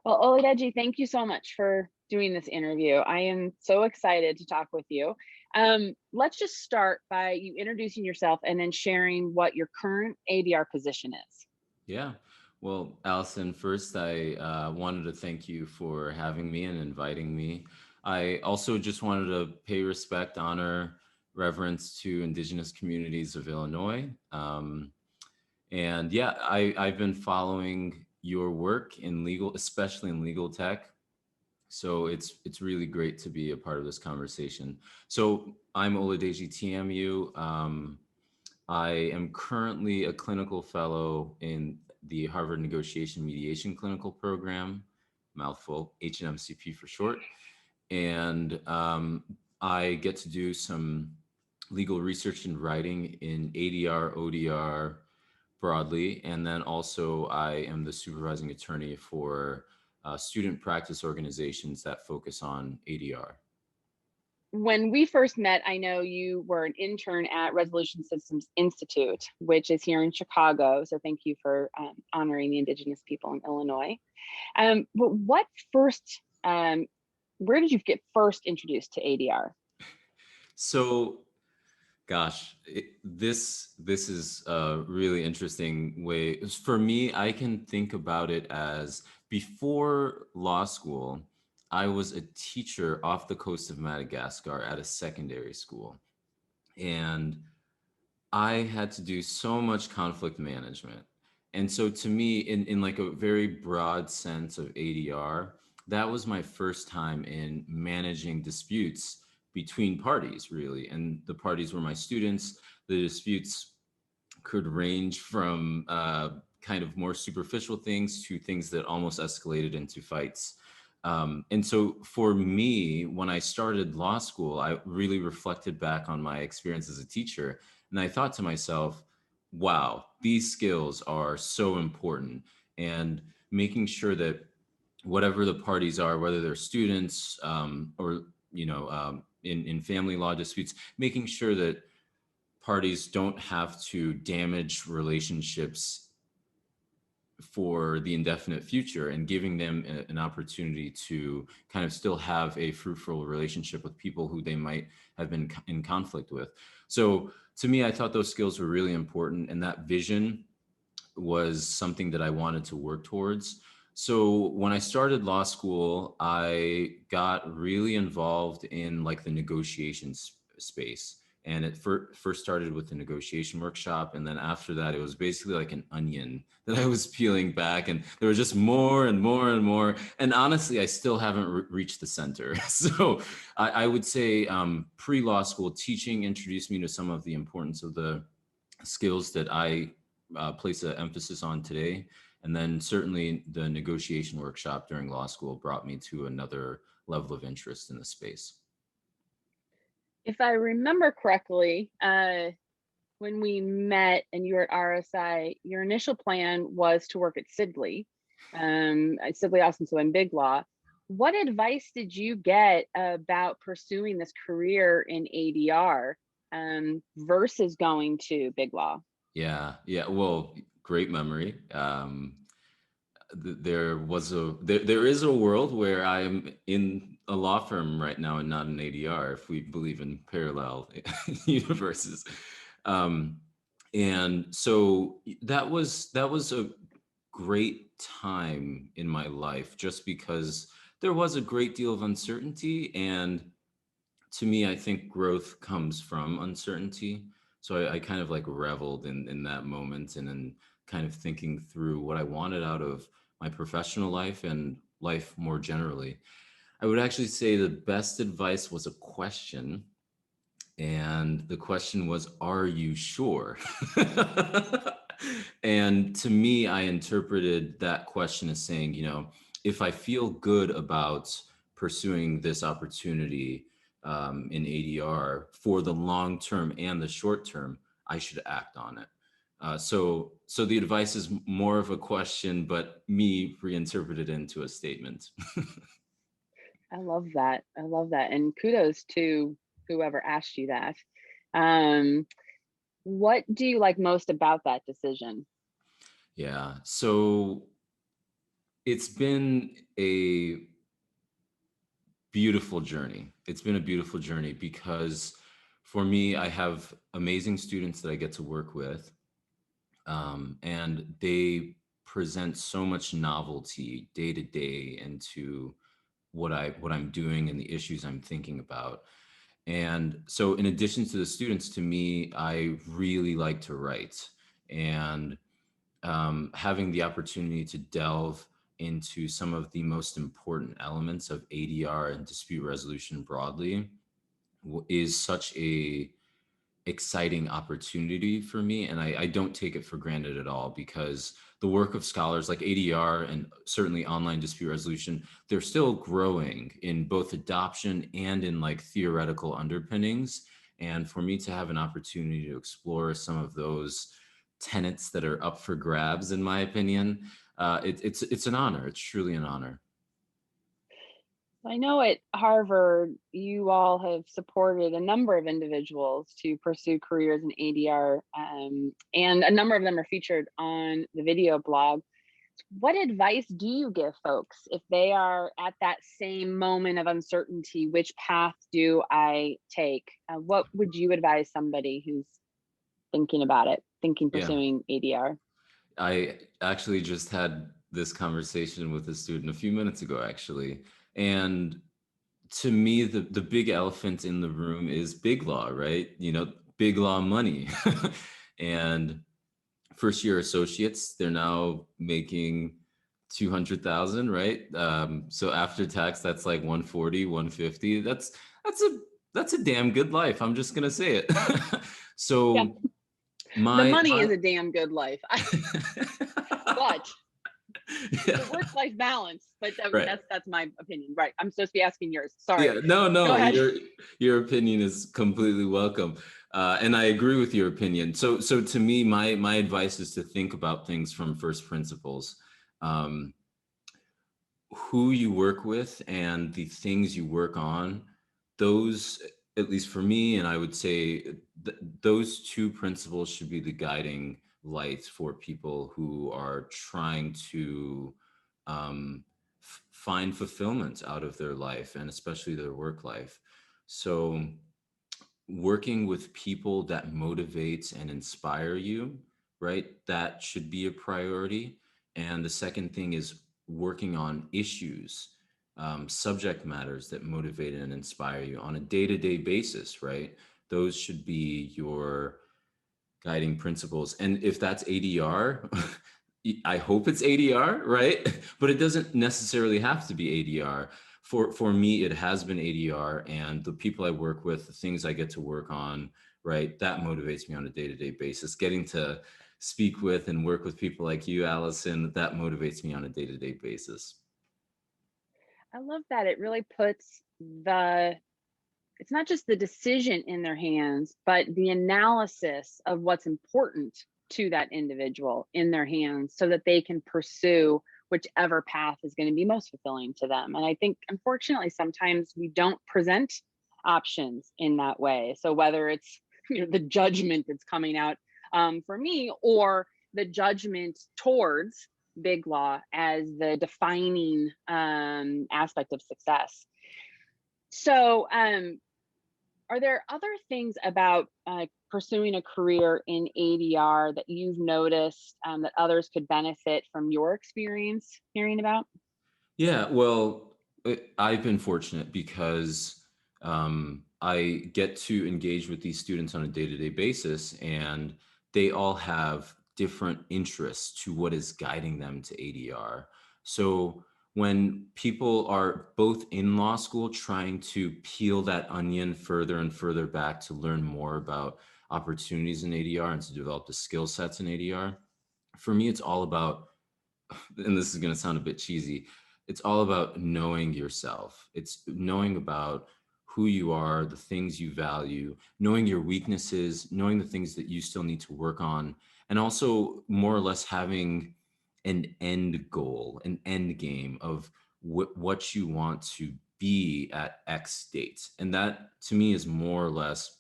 Well, Oladeji, thank you so much for doing this interview. I am so excited to talk with you. Let's just start by you introducing yourself and then sharing what your current ADR position is. Yeah. Well, Allison, first, I wanted to thank you for having me and inviting me. I also just wanted to pay respect, honor, reverence to Indigenous communities of Illinois. And yeah, I've been following your work in legal, especially in legal tech. So it's really great to be a part of this conversation. So I'm Oladeji Tiamiyu. I am currently a clinical fellow in the Harvard Negotiation Mediation Clinical Program, mouthful, HNMCP for short. And I get to do some legal research and writing in ADR, ODR broadly. And then also, I am the supervising attorney for student practice organizations that focus on ADR. When we first met, I know you were an intern at Resolution Systems Institute, which is here in Chicago. So thank you for honoring the Indigenous people in Illinois. But what first, where did you get first introduced to ADR? So gosh, this is a really interesting way. For me, I can think about it as before law school, I was a teacher off the coast of Madagascar at a secondary school. And I had to do so much conflict management. And so to me, in like a very broad sense of ADR, that was my first time in managing disputes between parties, really. And the parties were my students. The disputes could range from kind of more superficial things to things that almost escalated into fights. And so for me, when I started law school, I really reflected back on my experience as a teacher. And I thought to myself, wow, these skills are so important. And making sure that whatever the parties are, whether they're students or, in family law disputes, making sure that parties don't have to damage relationships for the indefinite future and giving them an opportunity to kind of still have a fruitful relationship with people who they might have been in conflict with. So to me, I thought those skills were really important, and that vision was something that I wanted to work towards. So when I started law school, I got really involved in like the negotiations space. And it first started with the negotiation workshop. And then after that, it was basically like an onion that I was peeling back. And there was just more and more and more. And honestly, I still haven't reached the center. So I would say pre law school teaching introduced me to some of the importance of the skills that I place an emphasis on today. And then certainly the negotiation workshop during law school brought me to another level of interest in the space. If I remember correctly, when we met and you were at RSI, your initial plan was to work at Sibley Austin, so in Big Law. What advice did you get about pursuing this career in ADR versus going to Big Law? Yeah, yeah. Well, great memory. There is a world where I'm in a law firm right now and not an ADR, if we believe in parallel universes. Um, and so that was a great time in my life, just because there was a great deal of uncertainty. And to me, I think growth comes from uncertainty. So I kind of like reveled in that moment, and then kind of thinking through what I wanted out of my professional life and life more generally. I would actually say the best advice was a question. And the question was, are you sure? And to me, I interpreted that question as saying, if I feel good about pursuing this opportunity in ADR for the long term and the short term, I should act on it. So the advice is more of a question, but me reinterpreted into a statement. I love that. I love that. And kudos to whoever asked you that. Um, what do you like most about that decision? Yeah. So It's been a beautiful journey. It's been a beautiful journey because for me, I have amazing students that I get to work with, and they present so much novelty day to day into what I'm doing and the issues I'm thinking about. And so, in addition to the students, to me, I really like to write, and having the opportunity to delve into some of the most important elements of ADR and dispute resolution broadly is such a exciting opportunity for me, and I don't take it for granted at all, because the work of scholars like ADR and certainly online dispute resolution, they're still growing in both adoption and in like theoretical underpinnings. And for me to have an opportunity to explore some of those tenets that are up for grabs, in my opinion, it's an honor. It's truly an honor. I know at Harvard, you all have supported a number of individuals to pursue careers in ADR, and a number of them are featured on the video blog. What advice do you give folks if they are at that same moment of uncertainty? Which path do I take? What would you advise somebody who's thinking about it, thinking Yeah. pursuing ADR? I actually just had this conversation with a student a few minutes ago, actually. And to me, the big elephant in the room is big law, right? Big law money. And first year associates, they're now making 200,000, right? So after tax, that's like 140, 150. That's a that's a damn good life. I'm just gonna say it. Yeah, So the my money my is a damn good life, but yeah, the work-life balance. But right. that's my opinion, right? I'm supposed to be asking yours. Sorry. Yeah, no, Go no, ahead. your opinion is completely welcome, and I agree with your opinion. So to me, my advice is to think about things from first principles. Um, who you work with and the things you work on, those, at least for me, and I would say those two principles should be the guiding lights for people who are trying to find fulfillment out of their life, and especially their work life. So working with people that motivates and inspire you, right? That should be a priority. And the second thing is working on issues, subject matters that motivate and inspire you on a day-to-day basis, right? Those should be your guiding principles. And if that's ADR, I hope it's ADR, right? But it doesn't necessarily have to be ADR. For me, it has been ADR, and the people I work with, the things I get to work on, right? That motivates me on a day-to-day basis. Getting to speak with and work with people like you, Allison, that motivates me on a day-to-day basis. I love that. It really puts it's not just the decision in their hands, but the analysis of what's important to that individual in their hands so that they can pursue whichever path is going to be most fulfilling to them. And I think, unfortunately, sometimes we don't present options in that way. So whether it's the judgment that's coming out for me, or the judgment towards big law as the defining aspect of success. So, are there other things about pursuing a career in ADR that you've noticed that others could benefit from your experience hearing about? Yeah, well, I've been fortunate because I get to engage with these students on a day-to-day basis, and they all have different interests to what is guiding them to ADR. So when people are both in law school trying to peel that onion further and further back to learn more about opportunities in ADR and to develop the skill sets in ADR, for me, it's all about, and this is going to sound a bit cheesy, it's all about knowing yourself. It's knowing about who you are, the things you value, knowing your weaknesses, knowing the things that you still need to work on, and also more or less having an end goal, an end game of what you want to be at X date. And that to me is more or less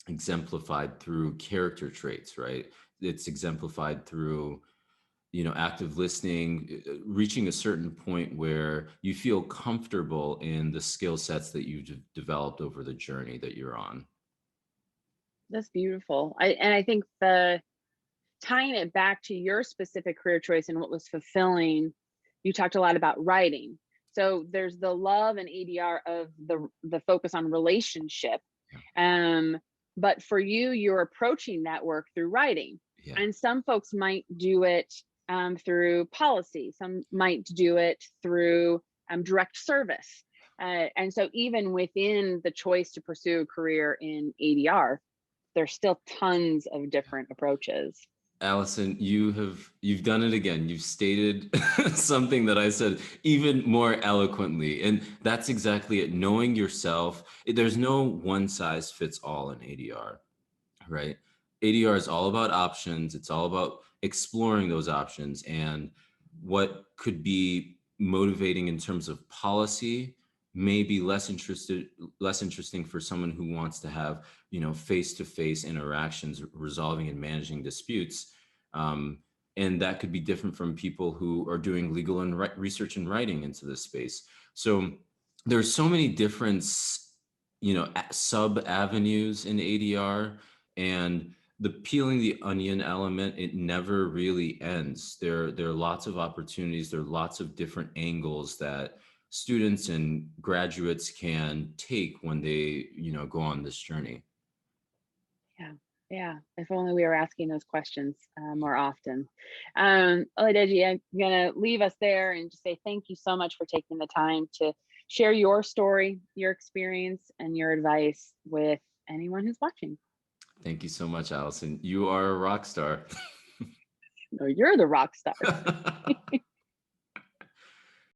exemplified through character traits, right? It's exemplified through active listening, reaching a certain point where you feel comfortable in the skill sets that you've developed over the journey that you're on. That's beautiful. I think the tying it back to your specific career choice and what was fulfilling, you talked a lot about writing. So there's the love and ADR of the focus on relationship. Yeah. But for you, you're approaching that work through writing. Yeah. And some folks might do it through policy. Some might do it through direct service. And so even within the choice to pursue a career in ADR, there's still tons of different approaches. Allison, you've done it again. You've stated something that I said even more eloquently, and that's exactly it. Knowing yourself. There's no one size fits all in ADR, right? ADR is all about options. It's all about exploring those options, and what could be motivating in terms of policy may be less interesting for someone who wants to have, face-to-face interactions, resolving and managing disputes. And that could be different from people who are doing legal and research and writing into this space. So there's so many different, sub avenues in ADR, and the peeling the onion element, it never really ends. There are lots of opportunities. There are lots of different angles that students and graduates can take when they, go on this journey. Yeah. Yeah. If only we were asking those questions more often. Oladeji, I'm going to leave us there and just say thank you so much for taking the time to share your story, your experience, and your advice with anyone who's watching. Thank you so much, Allison. You are a rock star. No, you're the rock star.